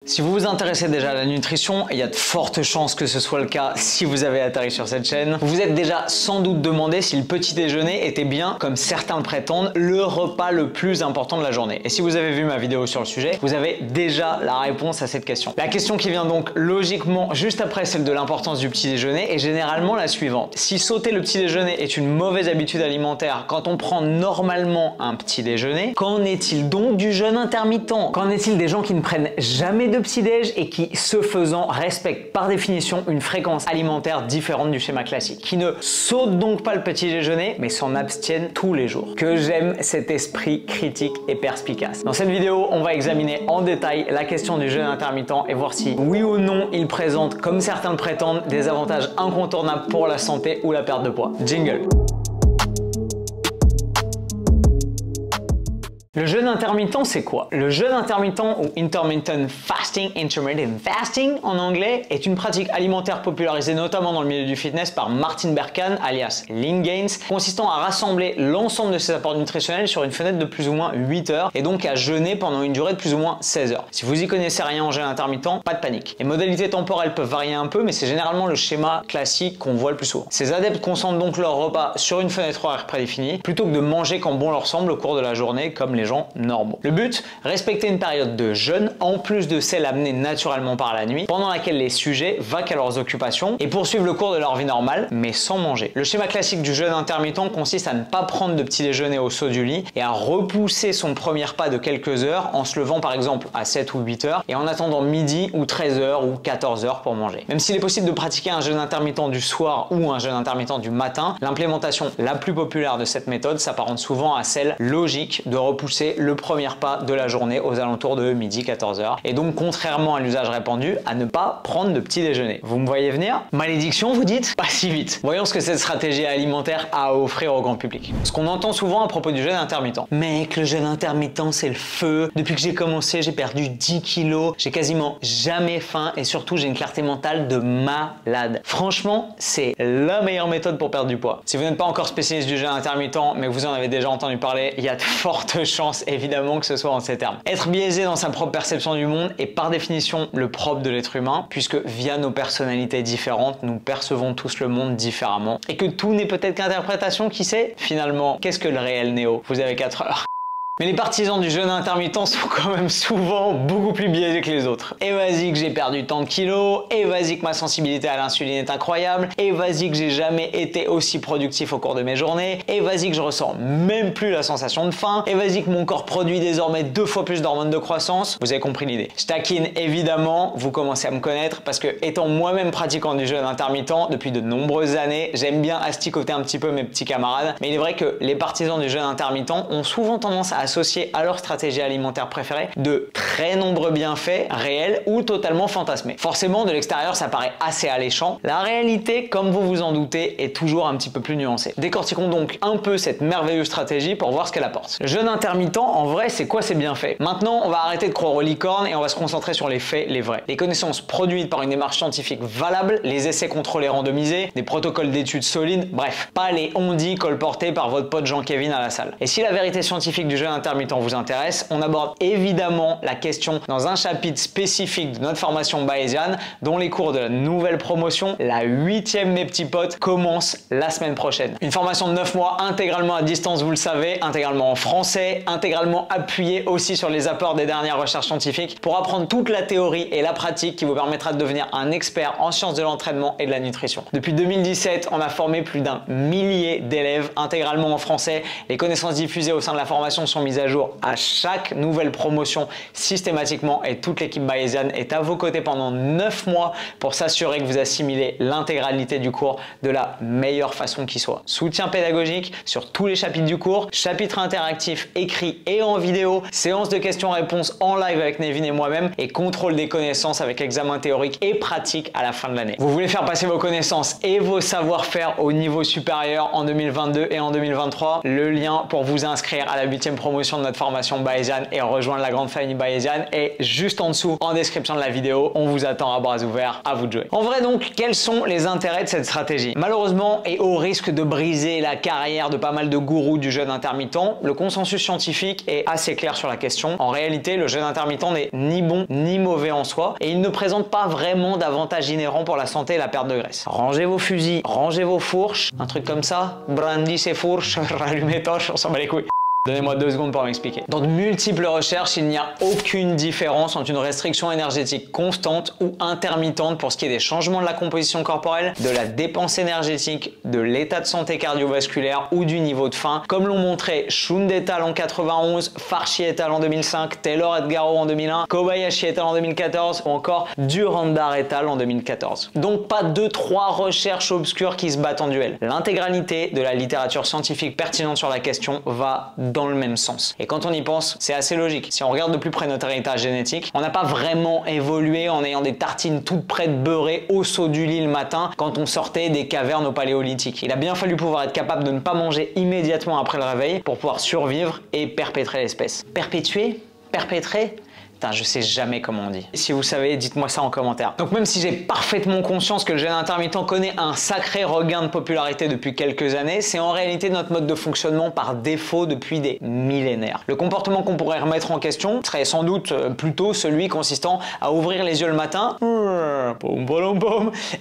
Si vous vous intéressez déjà à la nutrition, il y a de fortes chances que ce soit le cas si vous avez atterri sur cette chaîne, vous vous êtes déjà sans doute demandé si le petit déjeuner était bien, comme certains le prétendent, le repas le plus important de la journée. Et si vous avez vu ma vidéo sur le sujet, vous avez déjà la réponse à cette question. La question qui vient donc logiquement juste après celle de l'importance du petit déjeuner est généralement la suivante. Si sauter le petit déjeuner est une mauvaise habitude alimentaire quand on prend normalement un petit déjeuner, qu'en est-il donc du jeûne intermittent? Qu'en est-il des gens qui ne prennent jamais de petit-déj et qui, ce faisant, respectent par définition une fréquence alimentaire différente du schéma classique, qui ne sautent donc pas le petit déjeuner mais s'en abstiennent tous les jours? Que j'aime cet esprit critique et perspicace. Dans cette vidéo, on va examiner en détail la question du jeûne intermittent et voir si, oui ou non, il présente, comme certains le prétendent, des avantages incontournables pour la santé ou la perte de poids. Jingle. Le jeûne intermittent, c'est quoi? Le jeûne intermittent ou intermittent fasting, en anglais, est une pratique alimentaire popularisée notamment dans le milieu du fitness par Martin Berkhan, alias Lean Gains, consistant à rassembler l'ensemble de ses apports nutritionnels sur une fenêtre de plus ou moins 8 heures et donc à jeûner pendant une durée de plus ou moins 16 heures. Si vous y connaissez rien en jeûne intermittent, pas de panique. Les modalités temporelles peuvent varier un peu, mais c'est généralement le schéma classique qu'on voit le plus souvent. Ces adeptes concentrent donc leur repas sur une fenêtre horaire prédéfinie plutôt que de manger quand bon leur semble au cours de la journée comme les gens normaux. Le but, respecter une période de jeûne en plus de celle amenée naturellement par la nuit, pendant laquelle les sujets vaquent à leurs occupations et poursuivent le cours de leur vie normale, mais sans manger. Le schéma classique du jeûne intermittent consiste à ne pas prendre de petit déjeuner au saut du lit et à repousser son premier repas de quelques heures en se levant par exemple à 7 ou 8 heures et en attendant midi ou 13 heures ou 14 heures pour manger. Même s'il est possible de pratiquer un jeûne intermittent du soir ou un jeûne intermittent du matin, l'implémentation la plus populaire de cette méthode s'apparente souvent à celle logique de repousser le premier pas de la journée aux alentours de midi 14h et donc contrairement à l'usage répandu à ne pas prendre de petit déjeuner. Vous me voyez venir? Malédiction vous dites? Pas si vite. Voyons ce que cette stratégie alimentaire a à offrir au grand public. Ce qu'on entend souvent à propos du jeûne intermittent. Mec, le jeûne intermittent c'est le feu. Depuis que j'ai commencé j'ai perdu 10 kilos, j'ai quasiment jamais faim et surtout j'ai une clarté mentale de malade. Franchement c'est la meilleure méthode pour perdre du poids. Si vous n'êtes pas encore spécialiste du jeûne intermittent mais que vous en avez déjà entendu parler, il y a de fortes chances évidemment que ce soit en ces termes. Être biaisé dans sa propre perception du monde est par définition le propre de l'être humain puisque via nos personnalités différentes, nous percevons tous le monde différemment et que tout n'est peut-être qu'interprétation, qui sait? Finalement, qu'est-ce que le réel Néo? Vous avez 4 heures. Mais les partisans du jeûne intermittent sont quand même souvent beaucoup plus biaisés que les autres. Et vas-y que j'ai perdu tant de kilos, et vas-y que ma sensibilité à l'insuline est incroyable, et vas-y que j'ai jamais été aussi productif au cours de mes journées, et vas-y que je ressens même plus la sensation de faim, et vas-y que mon corps produit désormais 2 fois plus d'hormones de croissance. Vous avez compris l'idée. Je taquine évidemment, vous commencez à me connaître parce que étant moi-même pratiquant du jeûne intermittent depuis de nombreuses années, j'aime bien asticoter un petit peu mes petits camarades, mais il est vrai que les partisans du jeûne intermittent ont souvent tendance à associer à leur stratégie alimentaire préférée de très nombreux bienfaits réels ou totalement fantasmés. Forcément, de l'extérieur, ça paraît assez alléchant. La réalité, comme vous vous en doutez, est toujours un petit peu plus nuancée. Décortiquons donc un peu cette merveilleuse stratégie pour voir ce qu'elle apporte. Le jeûne intermittent, en vrai, c'est quoi ces bienfaits? Maintenant, on va arrêter de croire aux licornes et on va se concentrer sur les faits, les vrais. Les connaissances produites par une démarche scientifique valable, les essais contrôlés randomisés, des protocoles d'études solides, bref, pas les on-dit colportés par votre pote Jean-Kévin à la salle. Et si la vérité scientifique du jeûne intermittent vous intéresse, on aborde évidemment la question dans un chapitre spécifique de notre formation bayésienne dont les cours de la nouvelle promotion, la 8e mes petits potes, commence la semaine prochaine. Une formation de 9 mois intégralement à distance, vous le savez, intégralement en français, intégralement appuyée aussi sur les apports des dernières recherches scientifiques pour apprendre toute la théorie et la pratique qui vous permettra de devenir un expert en sciences de l'entraînement et de la nutrition. Depuis 2017, on a formé plus d'1 millier d'élèves intégralement en français. Les connaissances diffusées au sein de la formation sont mises à jour à chaque nouvelle promotion systématiquement et toute l'équipe bayésienne est à vos côtés pendant 9 mois pour s'assurer que vous assimilez l'intégralité du cours de la meilleure façon qui soit. Soutien pédagogique sur tous les chapitres du cours, chapitre interactif écrit et en vidéo, séance de questions-réponses en live avec Nevin et moi-même et contrôle des connaissances avec examen théorique et pratique à la fin de l'année. Vous voulez faire passer vos connaissances et vos savoir-faire au niveau supérieur en 2022 et en 2023? Le lien pour vous inscrire à la 8e promotion promotion de notre formation Bayesian et rejoindre la grande famille Bayesian est juste en dessous en description de la vidéo. On vous attend à bras ouverts, à vous de jouer. En vrai donc, quels sont les intérêts de cette stratégie? Malheureusement, et au risque de briser la carrière de pas mal de gourous du jeûne intermittent, le consensus scientifique est assez clair sur la question. En réalité, le jeûne intermittent n'est ni bon ni mauvais en soi et il ne présente pas vraiment d'avantages inhérents pour la santé et la perte de graisse. Rangez vos fusils, rangez vos fourches, un truc comme ça, brandis ses fourches, rallumez torches, on s'en bat les couilles. Donnez-moi 2 secondes pour m'expliquer. Dans de multiples recherches, il n'y a aucune différence entre une restriction énergétique constante ou intermittente pour ce qui est des changements de la composition corporelle, de la dépense énergétique, de l'état de santé cardiovasculaire ou du niveau de faim, comme l'ont montré Shund et al. En 91, Farshi et al. En 2005, Taylor et Garo en 2001, Kobayashi et al. En 2014 ou encore Durandar et al. En 2014. Donc pas 2-3 recherches obscures qui se battent en duel. L'intégralité de la littérature scientifique pertinente sur la question va dans le même sens. Et quand on y pense, c'est assez logique. Si on regarde de plus près notre héritage génétique, on n'a pas vraiment évolué en ayant des tartines toutes prêtes beurrées au saut du lit le matin quand on sortait des cavernes au paléolithique. Il a bien fallu pouvoir être capable de ne pas manger immédiatement après le réveil pour pouvoir survivre et perpétrer l'espèce. Perpétuer? Perpétrer? Putain, je sais jamais comment on dit. Si vous savez, dites-moi ça en commentaire. Donc même si j'ai parfaitement conscience que le jeûne intermittent connaît un sacré regain de popularité depuis quelques années, c'est en réalité notre mode de fonctionnement par défaut depuis des millénaires. Le comportement qu'on pourrait remettre en question serait sans doute plutôt celui consistant à ouvrir les yeux le matin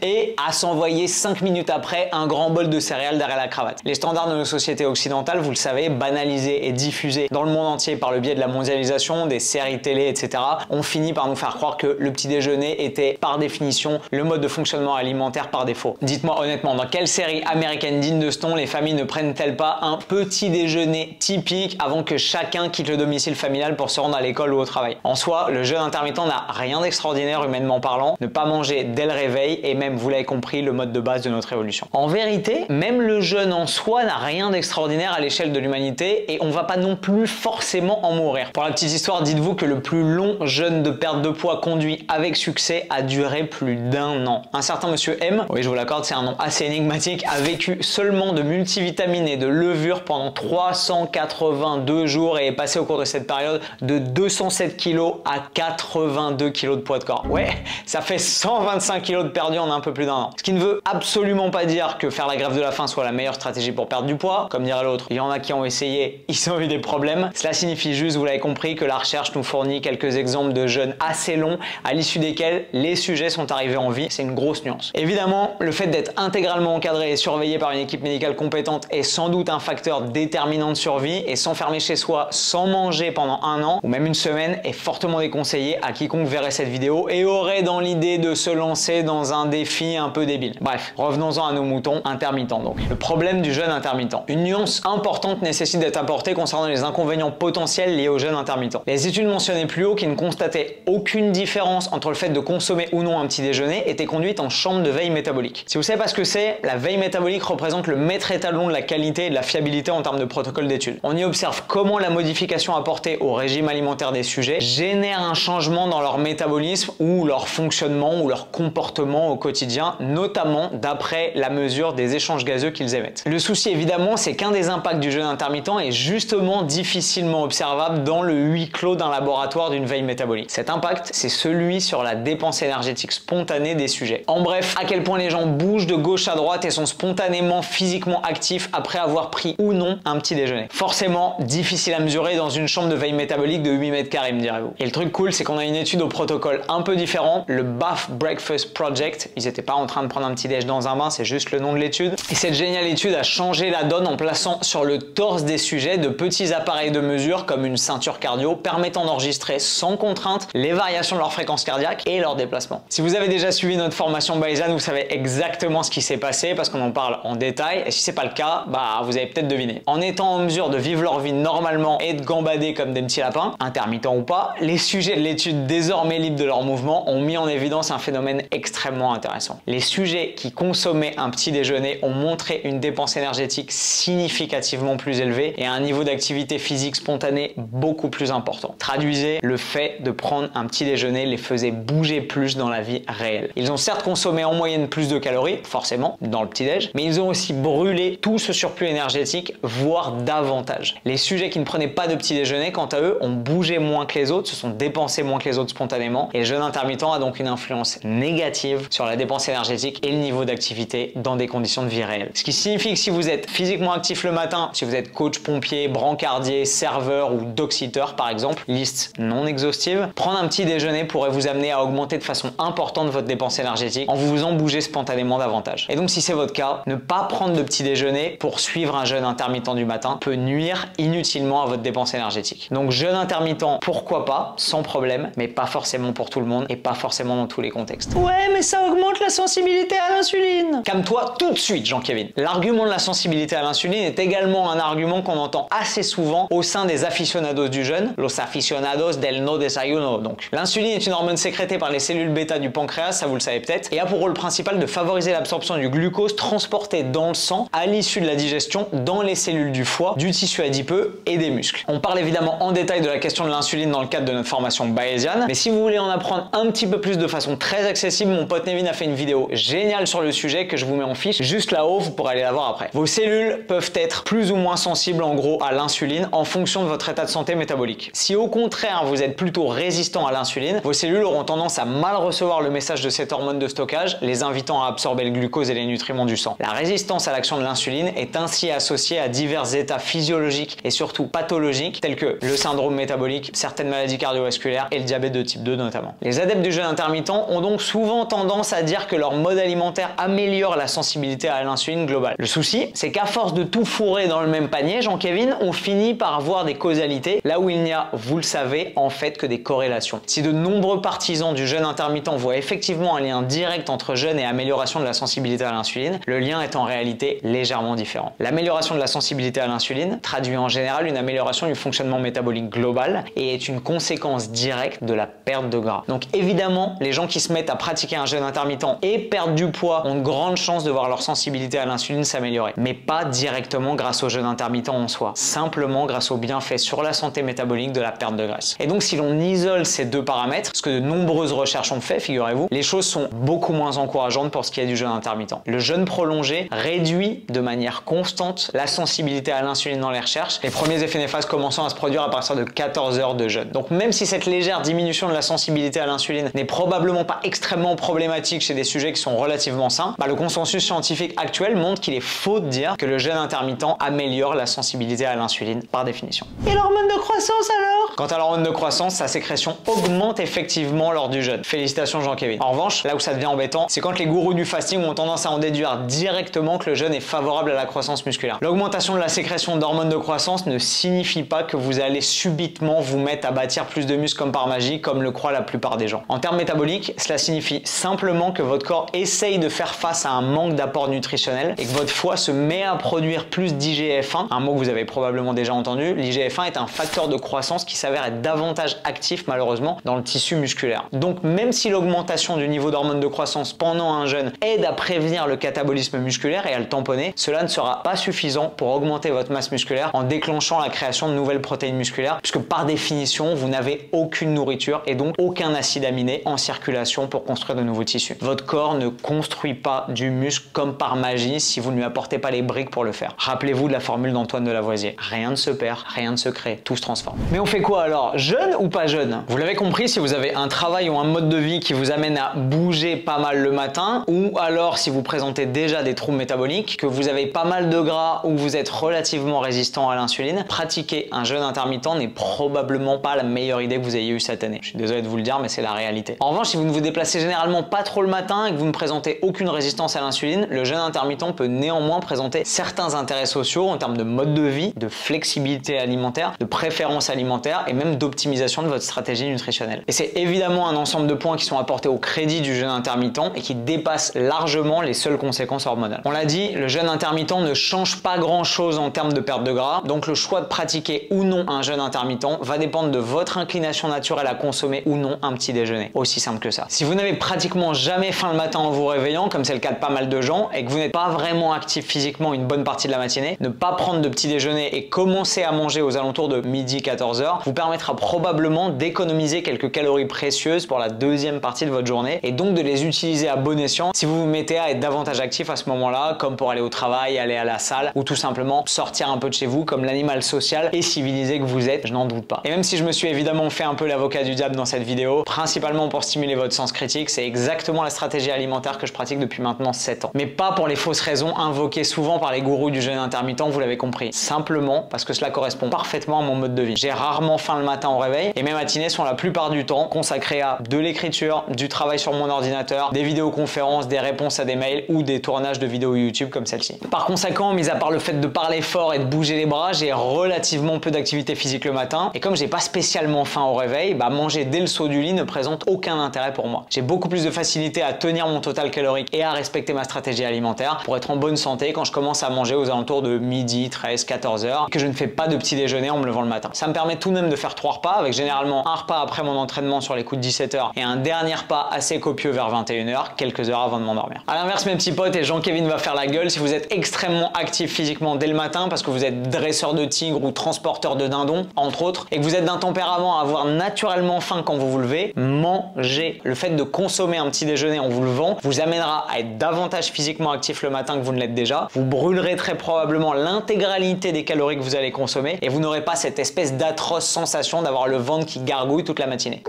et à s'envoyer 5 minutes après un grand bol de céréales derrière la cravate. Les standards de nos sociétés occidentales, vous le savez, banalisés et diffusés dans le monde entier par le biais de la mondialisation, des séries télé, etc., on finit par nous faire croire que le petit déjeuner était par définition le mode de fonctionnement alimentaire par défaut. Dites-moi honnêtement, dans quelle série américaine digne de ce nom les familles ne prennent-elles pas un petit déjeuner typique avant que chacun quitte le domicile familial pour se rendre à l'école ou au travail? En soi, le jeûne intermittent n'a rien d'extraordinaire humainement parlant. Ne pas manger dès le réveil est même, vous l'avez compris, le mode de base de notre évolution. En vérité, même le jeûne en soi n'a rien d'extraordinaire à l'échelle de l'humanité et on va pas non plus forcément en mourir. Pour la petite histoire, dites-vous que le plus long jeûne de perte de poids conduit avec succès a duré plus d'1 an. Un certain monsieur M, oui je vous l'accorde, c'est un nom assez énigmatique, a vécu seulement de multivitamines et de levure pendant 382 jours et est passé au cours de cette période de 207 kg à 82 kg de poids de corps. Ouais, ça fait 125 kg de perdu en un peu plus d'1 an. Ce qui ne veut absolument pas dire que faire la grève de la faim soit la meilleure stratégie pour perdre du poids. Comme dirait l'autre, il y en a qui ont essayé, ils ont eu des problèmes. Cela signifie juste, vous l'avez compris, que la recherche nous fournit quelques exemples de jeûnes assez longs à l'issue desquels les sujets sont arrivés en vie. C'est une grosse nuance. Évidemment, le fait d'être intégralement encadré et surveillé par une équipe médicale compétente est sans doute un facteur déterminant de survie et s'enfermer chez soi sans manger pendant 1 an ou même une semaine est fortement déconseillé à quiconque verrait cette vidéo et aurait dans l'idée de se lancer dans un défi un peu débile. Bref, revenons-en à nos moutons intermittents donc. Le problème du jeûne intermittent. Une nuance importante nécessite d'être apportée concernant les inconvénients potentiels liés au jeûne intermittent. Les études mentionnées plus haut qui ne constatait aucune différence entre le fait de consommer ou non un petit déjeuner était conduite en chambre de veille métabolique. Si vous savez pas ce que c'est, la veille métabolique représente le maître étalon de la qualité et de la fiabilité en termes de protocole d'études. On y observe comment la modification apportée au régime alimentaire des sujets génère un changement dans leur métabolisme ou leur fonctionnement ou leur comportement au quotidien, notamment d'après la mesure des échanges gazeux qu'ils émettent. Le souci évidemment, c'est qu'un des impacts du jeûne intermittent est justement difficilement observable dans le huis clos d'un laboratoire d'une veille métabolique. Cet impact, c'est celui sur la dépense énergétique spontanée des sujets. En bref, à quel point les gens bougent de gauche à droite et sont spontanément physiquement actifs après avoir pris ou non un petit déjeuner. Forcément, difficile à mesurer dans une chambre de veille métabolique de 8 mètres carrés, me direz-vous. Et le truc cool, c'est qu'on a une étude au protocole un peu différent, le Bath Breakfast Project. Ils n'étaient pas en train de prendre un petit déj dans un bain, c'est juste le nom de l'étude. Et cette géniale étude a changé la donne en plaçant sur le torse des sujets de petits appareils de mesure comme une ceinture cardio permettant d'enregistrer sans contrainte les variations de leur fréquence cardiaque et leur déplacement. Si vous avez déjà suivi notre formation Bayesian, vous savez exactement ce qui s'est passé parce qu'on en parle en détail et si c'est pas le cas, bah vous avez peut-être deviné. En étant en mesure de vivre leur vie normalement et de gambader comme des petits lapins, intermittents ou pas, les sujets de l'étude désormais libres de leurs mouvements ont mis en évidence un phénomène extrêmement intéressant. Les sujets qui consommaient un petit déjeuner ont montré une dépense énergétique significativement plus élevée et un niveau d'activité physique spontanée beaucoup plus important. Traduisez, le le fait de prendre un petit déjeuner les faisait bouger plus dans la vie réelle. Ils ont certes consommé en moyenne plus de calories, forcément, dans le petit-déj, mais ils ont aussi brûlé tout ce surplus énergétique, voire davantage. Les sujets qui ne prenaient pas de petit déjeuner, quant à eux, ont bougé moins que les autres, se sont dépensés moins que les autres spontanément, et le jeûne intermittent a donc une influence négative sur la dépense énergétique et le niveau d'activité dans des conditions de vie réelles. Ce qui signifie que si vous êtes physiquement actif le matin, si vous êtes coach pompier, brancardier, serveur ou dog-sitter par exemple, liste non exhaustive, prendre un petit déjeuner pourrait vous amener à augmenter de façon importante votre dépense énergétique en vous faisant bouger spontanément davantage. Et donc si c'est votre cas, ne pas prendre de petit déjeuner pour suivre un jeûne intermittent du matin peut nuire inutilement à votre dépense énergétique. Donc jeûne intermittent, pourquoi pas, sans problème, mais pas forcément pour tout le monde et pas forcément dans tous les contextes. Ouais, mais ça augmente la sensibilité à l'insuline. Calme-toi tout de suite, Jean-Kevin. L'argument de la sensibilité à l'insuline est également un argument qu'on entend assez souvent au sein des aficionados du jeûne, los aficionados del no desayuno. Donc, l'insuline est une hormone sécrétée par les cellules bêta du pancréas, ça vous le savez peut-être, et a pour rôle principal de favoriser l'absorption du glucose transporté dans le sang à l'issue de la digestion dans les cellules du foie, du tissu adipeux et des muscles. On parle évidemment en détail de la question de l'insuline dans le cadre de notre formation bayésienne, mais si vous voulez en apprendre un petit peu plus de façon très accessible, mon pote Nevin a fait une vidéo géniale sur le sujet que je vous mets en fiche juste là-haut, vous pourrez aller la voir après. Vos cellules peuvent être plus ou moins sensibles en gros à l'insuline en fonction de votre état de santé métabolique. Si au contraire vous êtes plutôt résistant à l'insuline, vos cellules auront tendance à mal recevoir le message de cette hormone de stockage, les invitant à absorber le glucose et les nutriments du sang. La résistance à l'action de l'insuline est ainsi associée à divers états physiologiques et surtout pathologiques tels que le syndrome métabolique, certaines maladies cardiovasculaires et le diabète de type 2 notamment. Les adeptes du jeûne intermittent ont donc souvent tendance à dire que leur mode alimentaire améliore la sensibilité à l'insuline globale. Le souci, c'est qu'à force de tout fourrer dans le même panier, Jean-Kevin, on finit par avoir des causalités là où il n'y a, vous le savez, en fait que des corrélations. Si de nombreux partisans du jeûne intermittent voient effectivement un lien direct entre jeûne et amélioration de la sensibilité à l'insuline, le lien est en réalité légèrement différent. L'amélioration de la sensibilité à l'insuline traduit en général une amélioration du fonctionnement métabolique global et est une conséquence directe de la perte de gras. Donc évidemment, les gens qui se mettent à pratiquer un jeûne intermittent et perdre du poids ont de grandes chances de voir leur sensibilité à l'insuline s'améliorer, mais pas directement grâce au jeûne intermittent en soi, simplement grâce aux bienfaits sur la santé métabolique de la perte de graisse. Et donc si l'on isole ces deux paramètres, ce que de nombreuses recherches ont fait, figurez-vous, les choses sont beaucoup moins encourageantes pour ce qui est du jeûne intermittent. Le jeûne prolongé réduit de manière constante la sensibilité à l'insuline dans les recherches, les premiers effets néfastes commençant à se produire à partir de 14 heures de jeûne. Donc même si cette légère diminution de la sensibilité à l'insuline n'est probablement pas extrêmement problématique chez des sujets qui sont relativement sains, le consensus scientifique actuel montre qu'il est faux de dire que le jeûne intermittent améliore la sensibilité à l'insuline par définition. Et l'hormone de croissance alors? Quant à l'hormone de croissance, sa sécrétion augmente effectivement lors du jeûne. Félicitations Jean-Kevin. En revanche, là où ça devient embêtant, c'est quand les gourous du fasting ont tendance à en déduire directement que le jeûne est favorable à la croissance musculaire. L'augmentation de la sécrétion d'hormones de croissance ne signifie pas que vous allez subitement vous mettre à bâtir plus de muscles comme par magie, comme le croient la plupart des gens. En termes métaboliques, cela signifie simplement que votre corps essaye de faire face à un manque d'apport nutritionnel et que votre foie se met à produire plus d'IGF-1, un mot que vous avez probablement déjà entendu. L'IGF-1 est un facteur de croissance qui s'avère être davantage actif malheureusement dans le tissu musculaire. Donc même si l'augmentation du niveau d'hormones de croissance pendant un jeûne aide à prévenir le catabolisme musculaire et à le tamponner, cela ne sera pas suffisant pour augmenter votre masse musculaire en déclenchant la création de nouvelles protéines musculaires, puisque par définition vous n'avez aucune nourriture et donc aucun acide aminé en circulation pour construire de nouveaux tissus. Votre corps ne construit pas du muscle comme par magie si vous ne lui apportez pas les briques pour le faire. Rappelez-vous de la formule d'Antoine de Lavoisier. Rien ne se perd, rien ne se crée, tout se transforme. Mais on fait quoi alors? Jeûne ou pas jeûne? Vous l'avez compris, si vous avez un travail ou un mode de vie qui vous amène à bouger pas mal le matin, ou alors si vous présentez déjà des troubles métaboliques, que vous avez pas mal de gras ou vous êtes relativement résistant à l'insuline, pratiquer un jeûne intermittent n'est probablement pas la meilleure idée que vous ayez eue cette année. Je suis désolé de vous le dire, mais c'est la réalité. En revanche, si vous ne vous déplacez généralement pas trop le matin et que vous ne présentez aucune résistance à l'insuline, le jeûne intermittent peut néanmoins présenter certains intérêts sociaux en termes de mode de vie, de flexibilité alimentaire, de préférence alimentaire et même d'optimisation de votre stratégie nutritionnelle. Et c'est évidemment un ensemble de points qui sont apportés au crédit du jeûne intermittent et qui dépassent largement les seules conséquences hormonales. On l'a dit, le jeûne intermittent ne change pas grand chose en termes de perte de gras, donc le choix de pratiquer ou non un jeûne intermittent va dépendre de votre inclination naturelle à consommer ou non un petit déjeuner. Aussi simple que ça. Si vous n'avez pratiquement jamais faim le matin en vous réveillant, comme c'est le cas de pas mal de gens, et que vous n'êtes pas vraiment actif physiquement une bonne partie de la matinée, ne pas prendre de petit déjeuner et commencer à manger aux alentours de midi 14h vous permettra probablement probablement d'économiser quelques calories précieuses pour la deuxième partie de votre journée et donc de les utiliser à bon escient si vous vous mettez à être davantage actif à ce moment-là, comme pour aller au travail, aller à la salle ou tout simplement sortir un peu de chez vous comme l'animal social et civilisé que vous êtes, je n'en doute pas. Et même si je me suis évidemment fait un peu l'avocat du diable dans cette vidéo, principalement pour stimuler votre sens critique, c'est exactement la stratégie alimentaire que je pratique depuis maintenant 7 ans. Mais pas pour les fausses raisons invoquées souvent par les gourous du jeûne intermittent, vous l'avez compris. Simplement parce que cela correspond parfaitement à mon mode de vie. J'ai rarement faim le matin au réveil et mes matinées sont la plupart du temps consacrées à de l'écriture, du travail sur mon ordinateur, des vidéoconférences, des réponses à des mails ou des tournages de vidéos YouTube comme celle-ci. Par conséquent, mis à part le fait de parler fort et de bouger les bras, j'ai relativement peu d'activité physique le matin et comme j'ai pas spécialement faim au réveil, manger dès le saut du lit ne présente aucun intérêt pour moi. J'ai beaucoup plus de facilité à tenir mon total calorique et à respecter ma stratégie alimentaire pour être en bonne santé quand je commence à manger aux alentours de midi, 13, 14 heures, que je ne fais pas de petit déjeuner en me levant le matin. Ça me permet tout de même de faire 3 repas avec généralement un repas après mon entraînement sur les coups de 17 heures et un dernier repas assez copieux vers 21 heures, quelques heures avant de m'endormir. A l'inverse, mes petits potes, et Jean-Kévin va faire la gueule si vous êtes extrêmement actif physiquement dès le matin parce que vous êtes dresseur de tigre ou transporteur de dindons, entre autres, et que vous êtes d'un tempérament à avoir naturellement faim quand vous vous levez, mangez. Le fait de consommer un petit déjeuner en vous levant vous amènera à être davantage physiquement actif le matin que vous ne l'êtes déjà. Vous brûlerez très probablement l'intégralité des calories que vous allez consommer et vous n'aurez pas cette espèce d'atroce sensation d'avoir le ventre qui gargouille toute la matinée.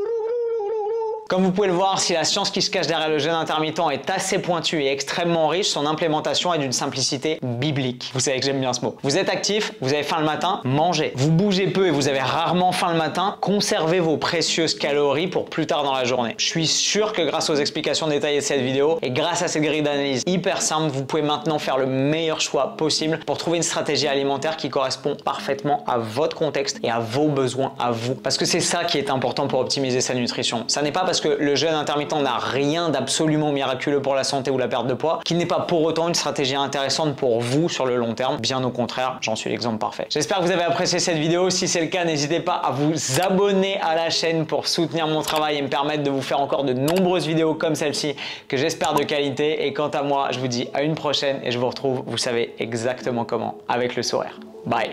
Comme vous pouvez le voir, si la science qui se cache derrière le jeûne intermittent est assez pointue et extrêmement riche, son implémentation est d'une simplicité biblique. Vous savez que j'aime bien ce mot. Vous êtes actif, vous avez faim le matin, mangez. Vous bougez peu et vous avez rarement faim le matin, conservez vos précieuses calories pour plus tard dans la journée. Je suis sûr que grâce aux explications détaillées de cette vidéo et grâce à cette grille d'analyse hyper simple, vous pouvez maintenant faire le meilleur choix possible pour trouver une stratégie alimentaire qui correspond parfaitement à votre contexte et à vos besoins à vous. Parce que c'est ça qui est important pour optimiser sa nutrition. Ça n'est pas parce que le jeûne intermittent n'a rien d'absolument miraculeux pour la santé ou la perte de poids qu'il n'est pas pour autant une stratégie intéressante pour vous sur le long terme. Bien au contraire, j'en suis l'exemple parfait. J'espère que vous avez apprécié cette vidéo. Si c'est le cas, n'hésitez pas à vous abonner à la chaîne pour soutenir mon travail et me permettre de vous faire encore de nombreuses vidéos comme celle-ci que j'espère de qualité. Et quant à moi, je vous dis à une prochaine et je vous retrouve, vous savez exactement comment, avec le sourire. Bye.